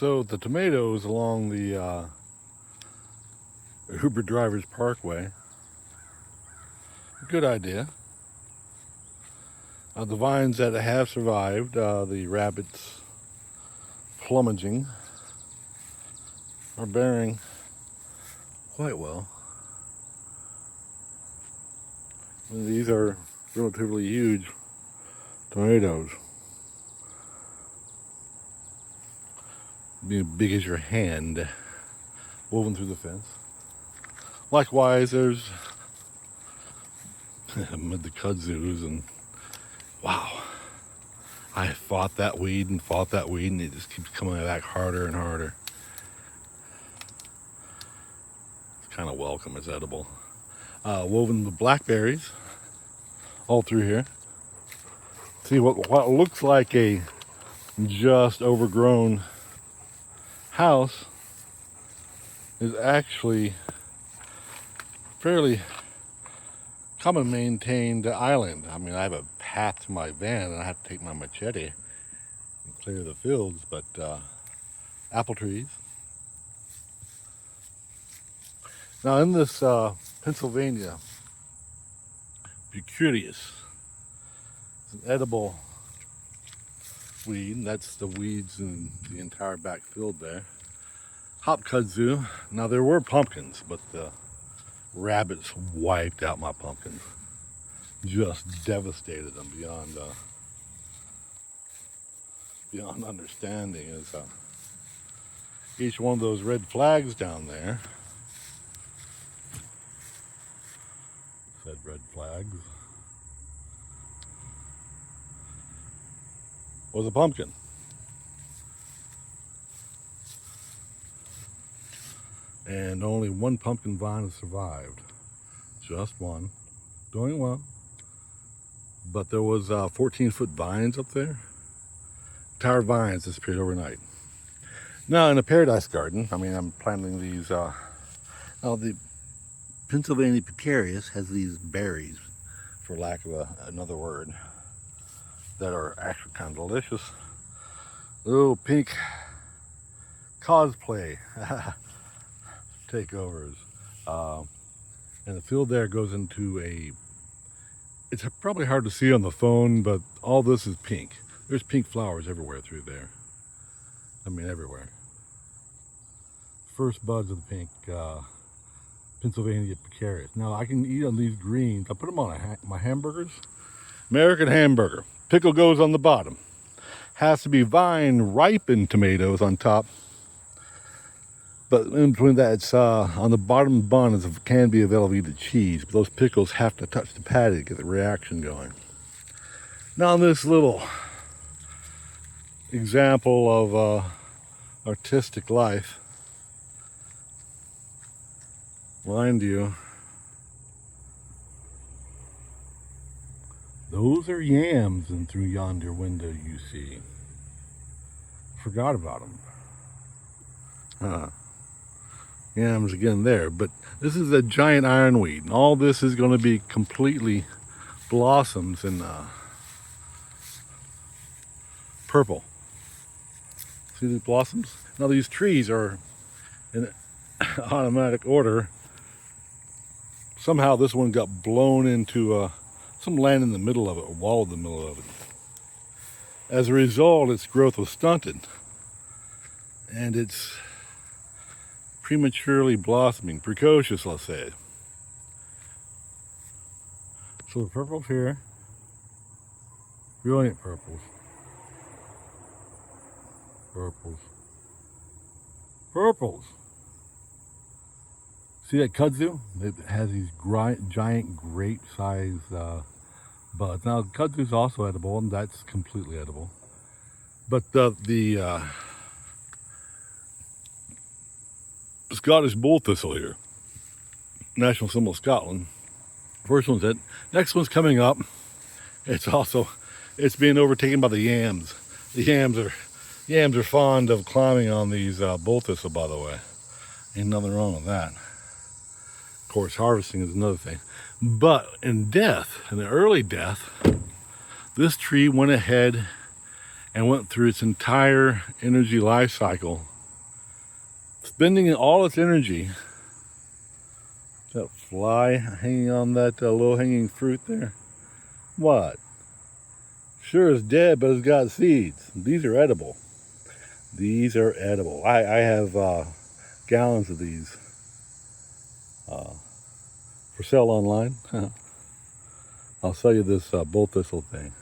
So the tomatoes along the Uber Drivers Parkway, good idea. The vines that have survived, the rabbits plumaging, are bearing quite well. And these are relatively huge tomatoes, being big as your hand, woven through the fence. Likewise, there's the kudzus, and wow, I fought that weed, and it just keeps coming back harder and harder. It's kind of welcome, it's edible. Woven with blackberries all through here. See what looks like a just overgrown house is actually fairly common maintained island. I mean, I have a path to my van and I have to take my machete and clear the fields, but apple trees. Now in this Pennsylvania Bucurius, it's an edible weed. That's the weeds in the entire back field there. Hop kudzu. Now there were pumpkins, but the rabbits wiped out my pumpkins. Just devastated them beyond understanding. Is each one of those red flags down there said red flags was a pumpkin. And only one pumpkin vine has survived. Just one. Doing well. But there was 14-foot vines up there. Entire vines disappeared overnight. Now in a paradise garden, I mean, I'm planting these. Now the Pennsylvania Bucurius has these berries, for lack of another word, that are actually kind of delicious. Little pink cosplay takeovers. And the field there goes into it's probably hard to see on the phone, but all this is pink. There's pink flowers everywhere through there. I mean, everywhere. First buds of the pink Pennsylvania Bucurius. Now I can eat on these greens. I put them on my hamburgers. American hamburger. Pickle goes on the bottom. Has to be vine ripened tomatoes on top. But in between that, it's on the bottom bun can be available to eat the cheese. But those pickles have to touch the patty to get the reaction going. Now this little example of artistic life, mind you, those are yams in through yonder window you see. Forgot about them. Yams again there, but this is a giant ironweed, and all this is going to be completely blossoms in purple. See these blossoms? Now these trees are in automatic order. Somehow this one got blown into some land in the middle of it, a wall in the middle of it. As a result, its growth was stunted, and it's prematurely blossoming, precocious, let's say. So the purples here, brilliant purples, purples. See that kudzu? It has these giant grape-sized buds. Now kudzu is also edible, and that's completely edible. But the Scottish bull thistle here, national symbol of Scotland. First one's it. Next one's coming up. It's being overtaken by the yams. The yams are fond of climbing on these bull thistle, by the way. Ain't nothing wrong with that. Of course, harvesting is another thing. But in the early death, this tree went ahead and went through its entire energy life cycle spending all its energy. That fly hanging on that low-hanging fruit there. What? Sure is dead, but it's got seeds. These are edible. These are edible. I have gallons of these for sale online. I'll sell you this bull thistle thing.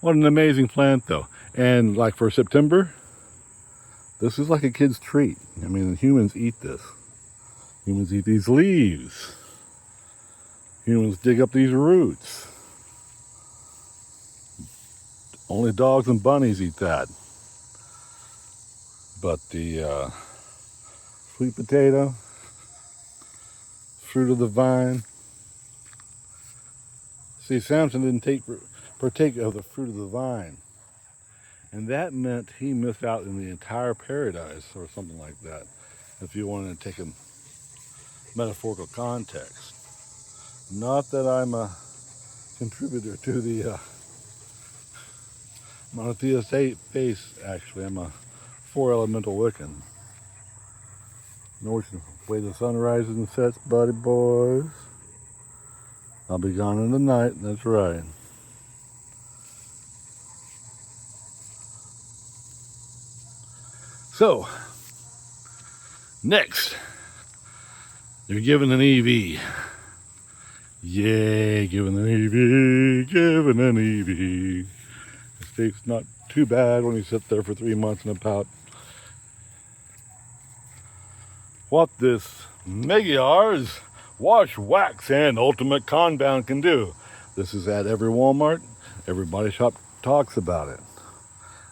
What an amazing plant, though. And like for September, this is like a kid's treat. I mean, humans eat this. Humans eat these leaves. Humans dig up these roots. Only dogs and bunnies eat that. But the sweet potato, fruit of the vine. See, Samson didn't partake of the fruit of the vine. And that meant he missed out in the entire paradise or something like that, if you wanted to take a metaphorical context. Not that I'm a contributor to the monotheistic faith, actually. I'm a 4-elemental Wiccan. Know which way the sun rises and sets, buddy boys. I'll be gone in the night, that's right. So, next, you're given an EV. Yay, given an EV, given an EV. It's not too bad when you sit there for 3 months in a pout. What this Mega's wash, wax, and ultimate compound can do. This is at every Walmart. Every body shop talks about it.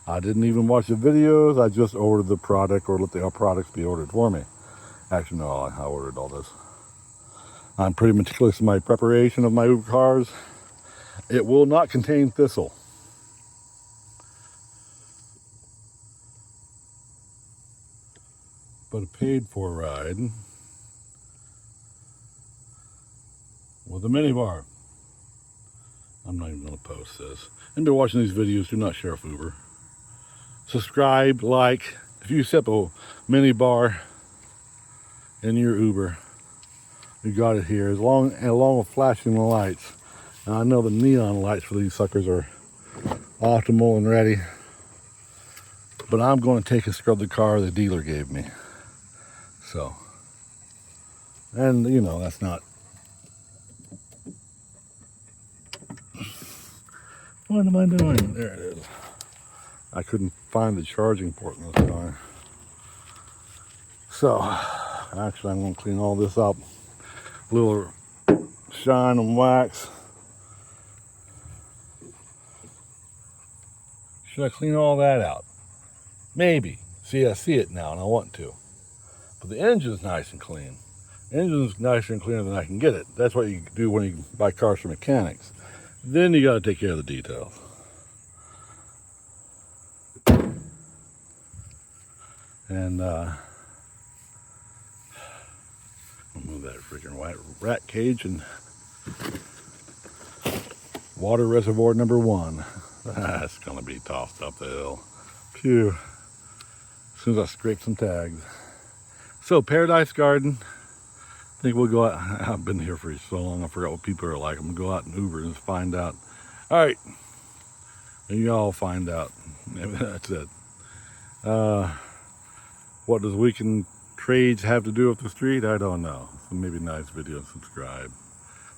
I didn't even watch the videos. I just ordered the product or let the products be ordered for me. Actually, no, I ordered all this. I'm pretty meticulous in my preparation of my Uber cars. It will not contain thistle. But a paid-for ride with a minibar. I'm not even going to post this. Anybody watching these videos, do not share with Uber. Subscribe, like. If you set a minibar in your Uber, you got it here, along with flashing the lights. Now, I know the neon lights for these suckers are optimal and ready, but I'm going to take and scrub the car the dealer gave me. So, and you know, that's not. What am I doing? There it is. I couldn't find the charging port in this car. So, actually, I'm going to clean all this up. A little shine and wax. Should I clean all that out? Maybe. See, I see it now and I want to. But the engine's nice and clean. The engine's nicer and cleaner than I can get it. That's what you do when you buy cars from mechanics. Then you got to take care of the details. And I'll move that freaking white rat cage and water reservoir number 1. That's gonna be tossed up the hill. Phew. As soon as I scrape some tags. So, Paradise Garden. I think we'll go out. I've been here for so long, I forgot what people are like. I'm gonna go out and Uber and find out. All right. And y'all find out. Maybe that's it. What does weekend trades have to do with the street? I don't know. So maybe nice video and subscribe.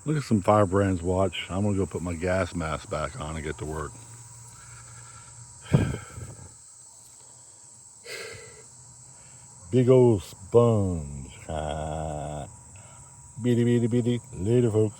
Look at some Firebrands watch. I'm gonna go put my gas mask back on and get to work. Big old sponge. Beady, beady, beady. Later, folks.